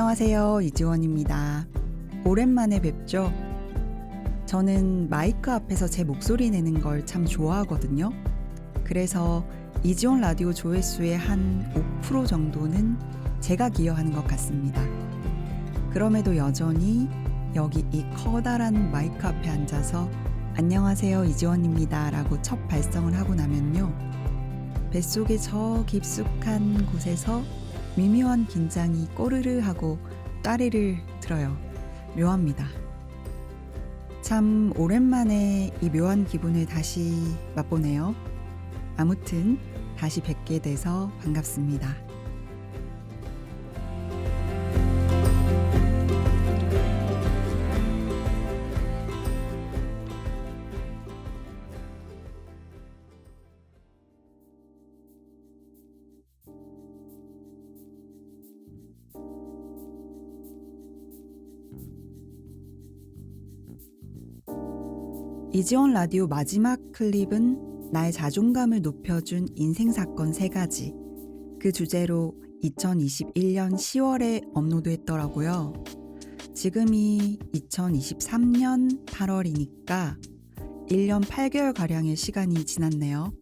안녕하세요. 이지원입니다. 오랜만에 뵙죠? 저는 마이크 앞에서 제 목소리 내는 걸 참 좋아하거든요. 그래서 이지원 라디오 조회수의 한 5% 정도는 제가 기여하는 것 같습니다. 그럼에도 여전히 여기 이 커다란 마이크 앞에 앉아서 안녕하세요. 이지원입니다. 라고 첫 발성을 하고 나면요. 뱃속의 저 깊숙한 곳에서 미묘한 긴장이 꼬르르 하고 따리를 들어요. 묘합니다. 참 오랜만에 이 묘한 기분을 다시 맛보네요. 아무튼 다시 뵙게 돼서 반갑습니다. 이지원 라디오 마지막 클립은 나의 자존감을 높여준 인생사건 3가지. 그 주제로 2021년 10월에 업로드했더라고요. 지금이 2023년 8월이니까 1년 8개월가량의 시간이 지났네요.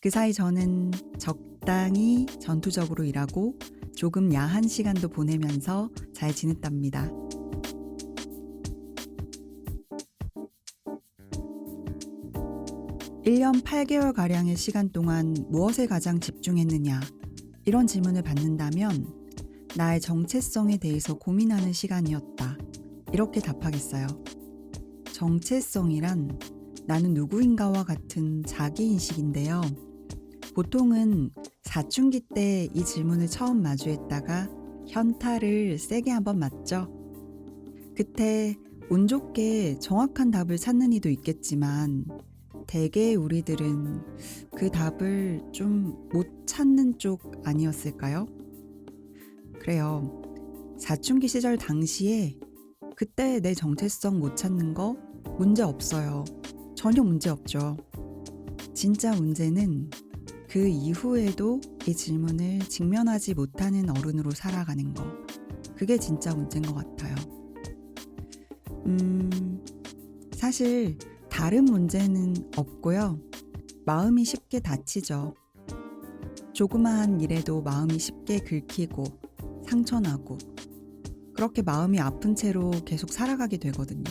그 사이 저는 적당히 전투적으로 일하고 조금 야한 시간도 보내면서 잘 지냈답니다. 1년 8개월가량의 시간 동안 무엇에 가장 집중했느냐? 이런 질문을 받는다면 나의 정체성에 대해서 고민하는 시간이었다. 이렇게 답하겠어요. 정체성이란 나는 누구인가와 같은 자기인식인데요. 보통은 사춘기 때 이 질문을 처음 마주했다가 현타를 세게 한번 맞죠. 그때 운 좋게 정확한 답을 찾는 이도 있겠지만 대개 우리들은 그 답을 좀 못 찾는 쪽 아니었을까요? 그래요. 사춘기 시절 당시에 그때 내 정체성 못 찾는 거 문제 없어요. 전혀 문제 없죠. 진짜 문제는 그 이후에도 이 질문을 직면하지 못하는 어른으로 살아가는 거. 그게 진짜 문제인 것 같아요. 사실 다른 문제는 없고요. 마음이 쉽게 다치죠. 조그마한 일에도 마음이 쉽게 긁히고 상처나고 그렇게 마음이 아픈 채로 계속 살아가게 되거든요.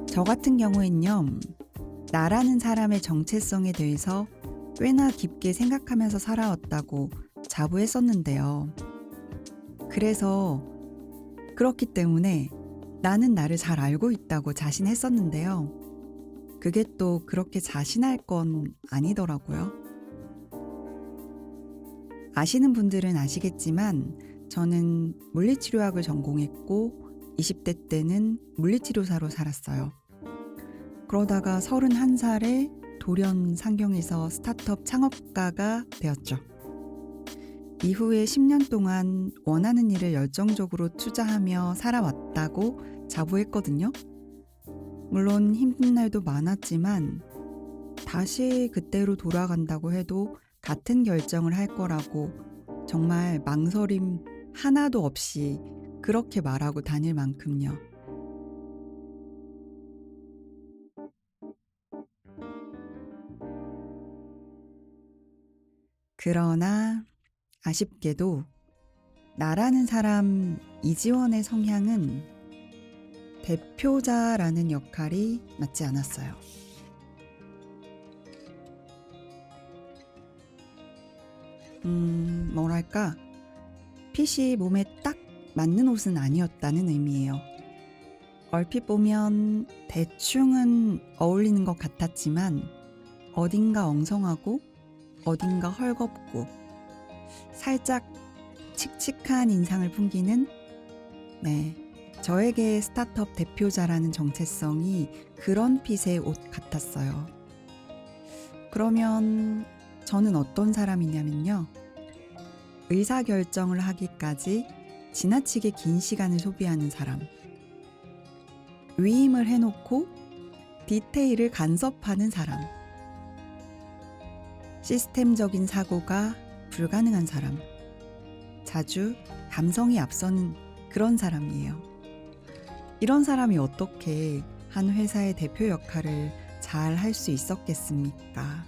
저 같은 경우엔요. 나라는 사람의 정체성에 대해서 꽤나 깊게 생각하면서 살아왔다고 자부했었는데요. 그래서 그렇기 때문에 나는 나를 잘 알고 있다고 자신했었는데요. 그게 또 그렇게 자신할 건 아니더라고요. 아시는 분들은 아시겠지만 저는 물리치료학을 전공했고 20대 때는 물리치료사로 살았어요. 그러다가 31살에 돌연 상경에서 스타트업 창업가가 되었죠. 이후에 10년 동안 원하는 일을 열정적으로 투자하며 살아왔다고 자부했거든요. 물론 힘든 날도 많았지만 다시 그때로 돌아간다고 해도 같은 결정을 할 거라고 정말 망설임 하나도 없이 그렇게 말하고 다닐 만큼요. 그러나 아쉽게도 나라는 사람 이지원의 성향은 대표자라는 역할이 맞지 않았어요. 뭐랄까 핏이 몸에 딱 맞는 옷은 아니었다는 의미예요. 얼핏 보면 대충은 어울리는 것 같았지만 어딘가 엉성하고 어딘가 헐겁고 살짝 칙칙한 인상을 풍기는 저에게 스타트업 대표자라는 정체성이 그런 핏의 옷 같았어요. 그러면 저는 어떤 사람이냐면요. 의사결정을 하기까지 지나치게 긴 시간을 소비하는 사람. 위임을 해놓고 디테일을 간섭하는 사람. 시스템적인 사고가 불가능한 사람, 자주 감성이 앞서는 그런 사람이에요. 이런 사람이 어떻게 한 회사의 대표 역할을 잘 할 수 있었겠습니까?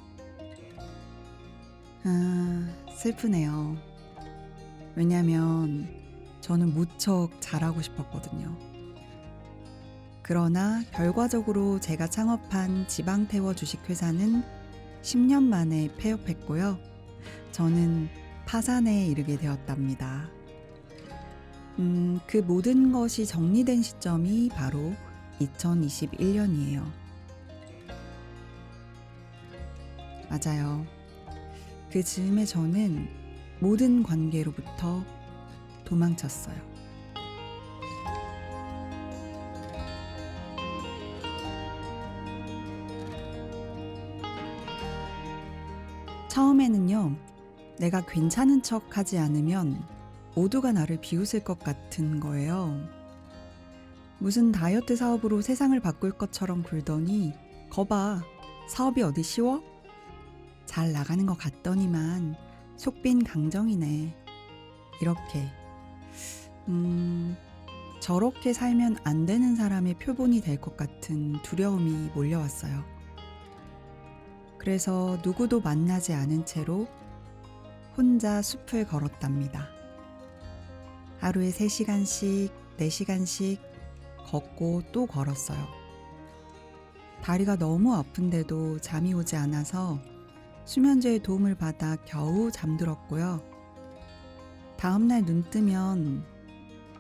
슬프네요. 왜냐면 저는 무척 잘하고 싶었거든요. 그러나 결과적으로 제가 창업한 지방태워 주식회사는 10년 만에 폐업했고요. 저는 파산에 이르게 되었답니다. 그 모든 것이 정리된 시점이 바로 2021년이에요. 맞아요. 그 즈음에 저는 모든 관계로부터 도망쳤어요. 처음에는요, 내가 괜찮은 척 하지 않으면 모두가 나를 비웃을 것 같은 거예요. 무슨 다이어트 사업으로 세상을 바꿀 것처럼 굴더니, 거봐, 사업이 어디 쉬워? 잘 나가는 것 같더니만 속빈 강정이네. 이렇게. 저렇게 살면 안 되는 사람의 표본이 될 것 같은 두려움이 몰려왔어요. 그래서 누구도 만나지 않은 채로 혼자 숲을 걸었답니다. 하루에 3시간씩, 4시간씩 걷고 또 걸었어요. 다리가 너무 아픈데도 잠이 오지 않아서 수면제의 도움을 받아 겨우 잠들었고요. 다음날 눈 뜨면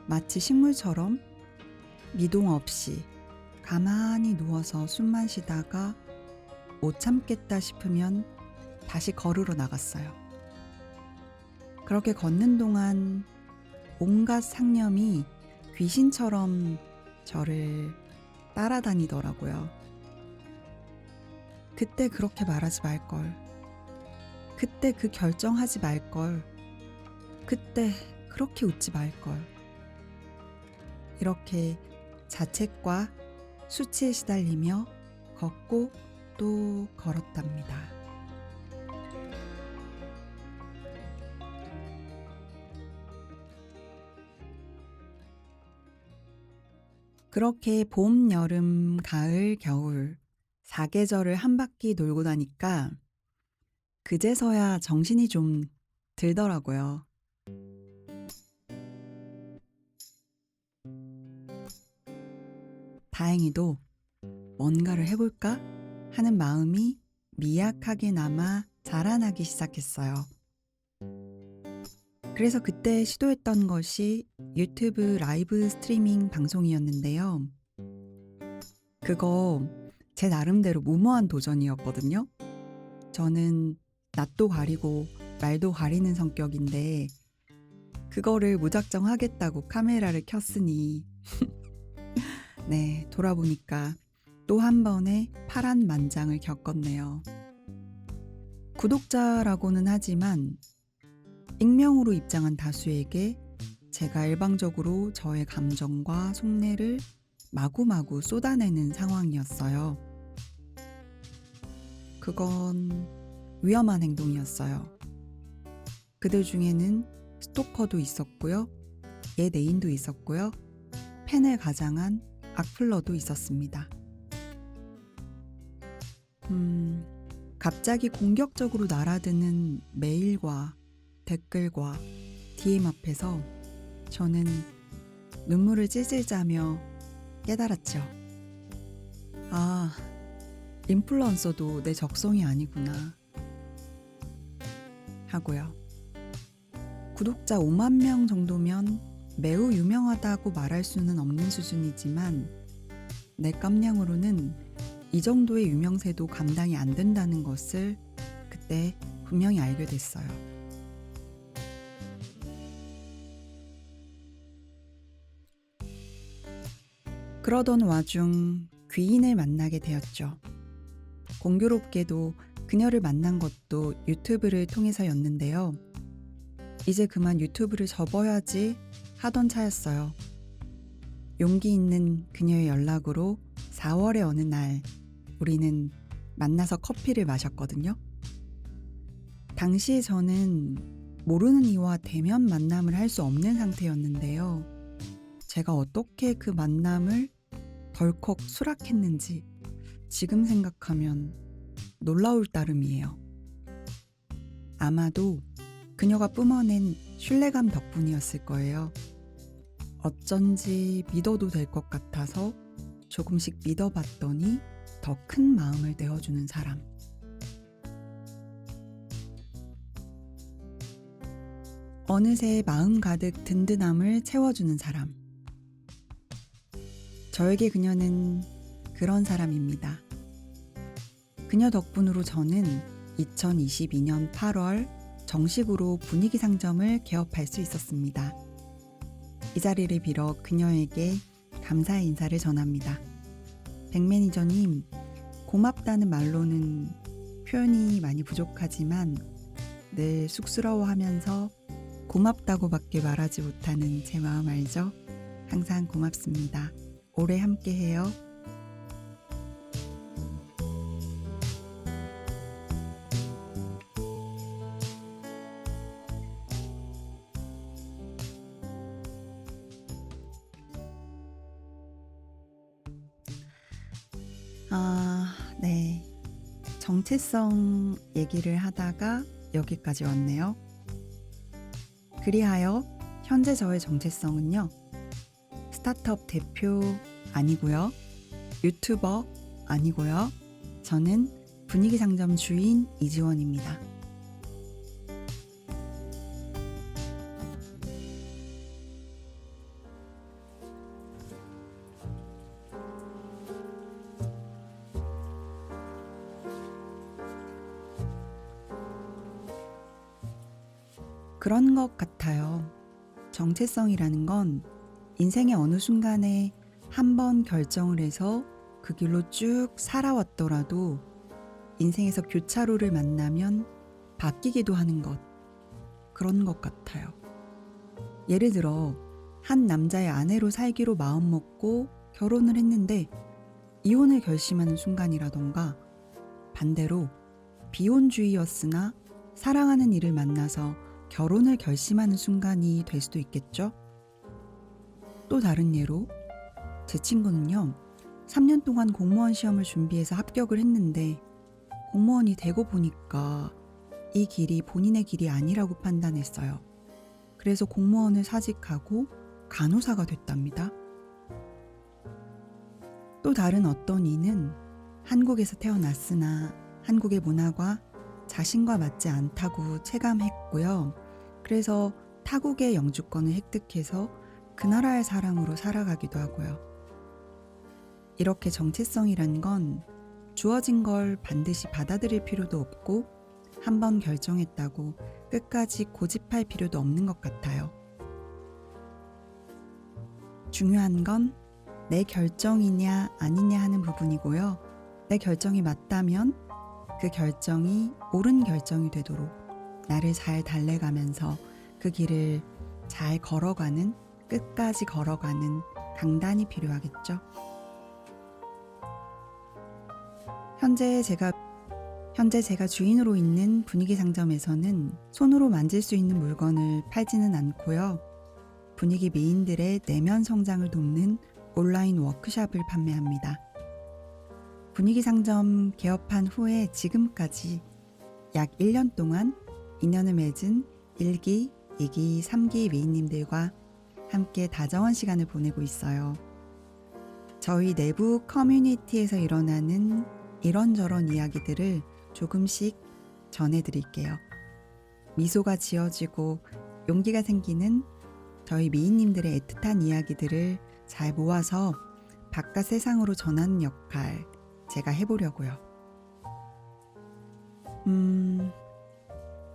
마치 식물처럼 미동 없이 가만히 누워서 숨만 쉬다가 못 참겠다 싶으면 다시 걸으러 나갔어요. 그렇게 걷는 동안 온갖 상념이 귀신처럼 저를 따라다니더라고요. 그때 그렇게 말하지 말걸. 그때 그 결정하지 말걸. 그때 그렇게 웃지 말걸. 이렇게 자책과 수치에 시달리며 걷고 또 걸었답니다. 그렇게 봄, 여름, 가을, 겨울 4계절을 한 바퀴 돌고 나니까 그제서야 정신이 좀 들더라고요. 다행히도 뭔가를 해볼까 하는 마음이 미약하게나마 자라나기 시작했어요. 그래서 그때 시도했던 것이 유튜브 라이브 스트리밍 방송이었는데요. 그거 제 나름대로 무모한 도전이었거든요. 저는 낯도 가리고 말도 가리는 성격인데 그거를 무작정 하겠다고 카메라를 켰으니 네, 돌아보니까 또 한 번의 파란만장을 겪었네요. 구독자라고는 하지만 익명으로 입장한 다수에게 제가 일방적으로 저의 감정과 속내를 마구마구 쏟아내는 상황이었어요. 그건 위험한 행동이었어요. 그들 중에는 스토커도 있었고요. 예내인도 있었고요. 팬을 가장한 악플러도 있었습니다. 갑자기 공격적으로 날아드는 메일과 댓글과 DM 앞에서 저는 눈물을 찔찔 짜며 깨달았죠. 아, 인플루언서도 내 적성이 아니구나 하고요. 구독자 5만 명 정도면 매우 유명하다고 말할 수는 없는 수준이지만 내 깜냥으로는 이 정도의 유명세도 감당이 안 된다는 것을 그때 분명히 알게 됐어요. 그러던 와중 귀인을 만나게 되었죠. 공교롭게도 그녀를 만난 것도 유튜브를 통해서였는데요. 이제 그만 유튜브를 접어야지 하던 차였어요. 용기 있는 그녀의 연락으로 4월의 어느 날 우리는 만나서 커피를 마셨거든요. 당시에 저는 모르는 이와 대면 만남을 할 수 없는 상태였는데요. 제가 어떻게 그 만남을 덜컥 수락했는지 지금 생각하면 놀라울 따름이에요. 아마도 그녀가 뿜어낸 신뢰감 덕분이었을 거예요. 어쩐지 믿어도 될 것 같아서 조금씩 믿어봤더니 더 큰 마음을 내어주는 사람. 어느새 마음 가득 든든함을 채워주는 사람. 저에게 그녀는 그런 사람입니다. 그녀 덕분으로 저는 2022년 8월 정식으로 분위기 상점을 개업할 수 있었습니다. 이 자리를 빌어 그녀에게 감사의 인사를 전합니다. 백 매니저님, 고맙다는 말로는 표현이 많이 부족하지만 늘 쑥스러워하면서 고맙다고밖에 말하지 못하는 제 마음 알죠? 항상 고맙습니다. 오래 함께해요. 네. 정체성 얘기를 하다가 여기까지 왔네요. 그리하여 현재 저의 정체성은요. 스타트업 대표 아니고요. 유튜버 아니고요. 저는 분위기 상점 주인 이지원입니다. 그런 것 같아요. 정체성이라는 건 인생의 어느 순간에 한 번 결정을 해서 그 길로 쭉 살아왔더라도 인생에서 교차로를 만나면 바뀌기도 하는 것. 그런 것 같아요. 예를 들어 한 남자의 아내로 살기로 마음먹고 결혼을 했는데 이혼을 결심하는 순간이라던가 반대로 비혼주의였으나 사랑하는 이를 만나서 결혼을 결심하는 순간이 될 수도 있겠죠? 또 다른 예로 제 친구는요. 3년 동안 공무원 시험을 준비해서 합격을 했는데 공무원이 되고 보니까 이 길이 본인의 길이 아니라고 판단했어요. 그래서 공무원을 사직하고 간호사가 됐답니다. 또 다른 어떤 이는 한국에서 태어났으나 한국의 문화가 자신과 맞지 않다고 체감했고요. 그래서 타국의 영주권을 획득해서 그 나라의 사람으로 살아가기도 하고요. 이렇게 정체성이란 건 주어진 걸 반드시 받아들일 필요도 없고 한 번 결정했다고 끝까지 고집할 필요도 없는 것 같아요. 중요한 건 내 결정이냐 아니냐 하는 부분이고요. 내 결정이 맞다면 그 결정이 옳은 결정이 되도록 나를 잘 달래가면서 그 길을 잘 걸어가는, 끝까지 걸어가는 강단이 필요하겠죠. 현재 제가 주인으로 있는 분위기 상점에서는 손으로 만질 수 있는 물건을 팔지는 않고요. 분위기 미인들의 내면 성장을 돕는 온라인 워크숍을 판매합니다. 분위기 상점 개업한 후에 지금까지 약 1년 동안 인연을 맺은 1기, 2기, 3기 미인님들과 함께 다정한 시간을 보내고 있어요. 저희 내부 커뮤니티에서 일어나는 이런저런 이야기들을 조금씩 전해드릴게요. 미소가 지어지고 용기가 생기는 저희 미인님들의 애틋한 이야기들을 잘 모아서 바깥 세상으로 전하는 역할 제가 해보려고요.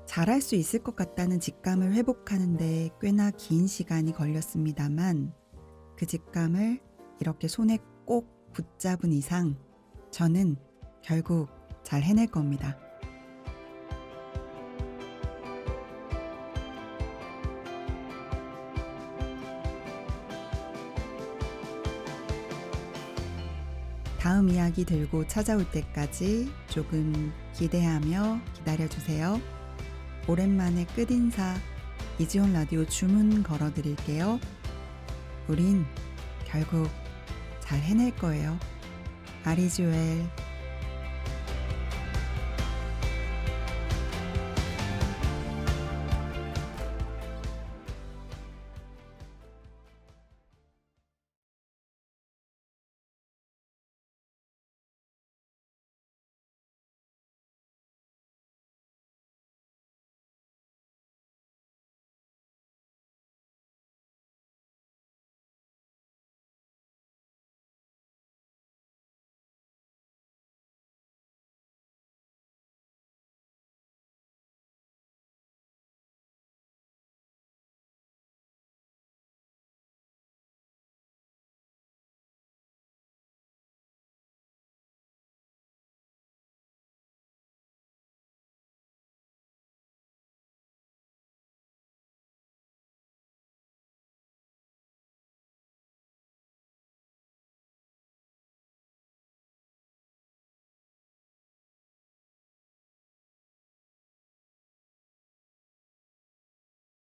잘할 수 있을 것 같다는 직감을 회복하는데 꽤나 긴 시간이 걸렸습니다만 그 직감을 이렇게 손에 꼭 붙잡은 이상 저는 결국 잘 해낼 겁니다. 다음 이야기 들고 찾아올 때까지 조금 기대하며 기다려주세요. 오랜만에 끝인사 이지온 라디오 주문 걸어드릴게요. 우린 결국 잘 해낼 거예요. 아리즈웰.